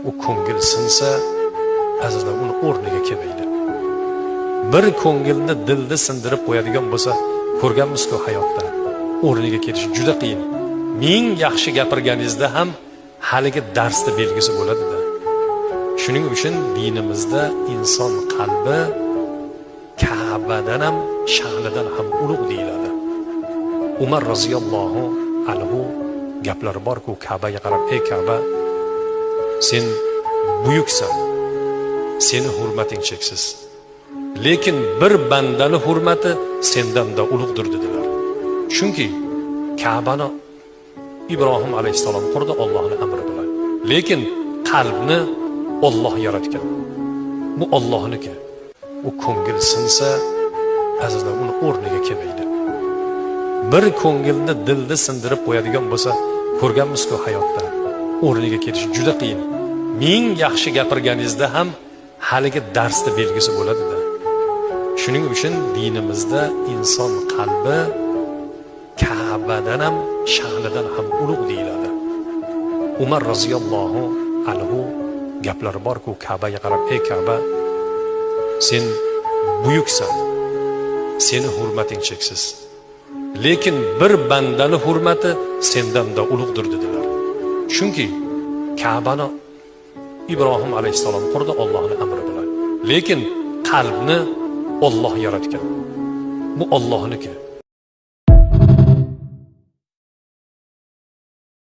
u ko'ngil sinsa, azizlar, uni o'rniga kelmaydi. Bir ko'ngilni, dilni sindirib qo'yadigan bo'lsa, ko'rganmiz-ku hayotda, o'rniga kelish juda qiyin. Ming yaxshi gapirganingizda ham haligi darsda belgisi bo'ladi-da. Shuning uchun dinimizda inson qalbi Ka'badan ham, sha'nidan ham ulug' deyiladi. Umar roziyallohu anhu gaplari bor-ku, Ka'baga qarab: "Ey Ka'ba, sen buyuksan, seni hurmating cheksiz. Lekin bir bandani hurmati sendan-da ulug'dir" dedilar. Chunki Ka'bani Ibrohim alayhisalom qurdi Allohning amri bilan. Lekin qalbni Alloh yaratgan. Bu Allohniki. U ko'ngil sinsa, azizlar, uni o'rniga kelmaydi. Bir ko'ngilni, dilni sindirib qo'yadigan bo'lsa, ko'rganmiz-ku hayotda, o'rniga kelish juda qiyin. Ming yaxshi gapirganingizda ham haligi darsda belgisi bo'ladi-da. Shuning uchun dinimizda inson qalbi Ka'badan ham, sha'nidan ham ulug' deyiladi. Umar roziyallohu anhu gaplari bor-ku, Ka'baga qarab: "Ey Ka'ba, sen buyuksan, seni hurmating cheksiz. Lekin bir bandani hurmati sendan-da ulug'dir" dedilar. Chunki Ka'bani Ibrohim alayhisalom qurdi Allohning amri bilan. Lekin qalbni Alloh yaratgan. Bu Allohniki.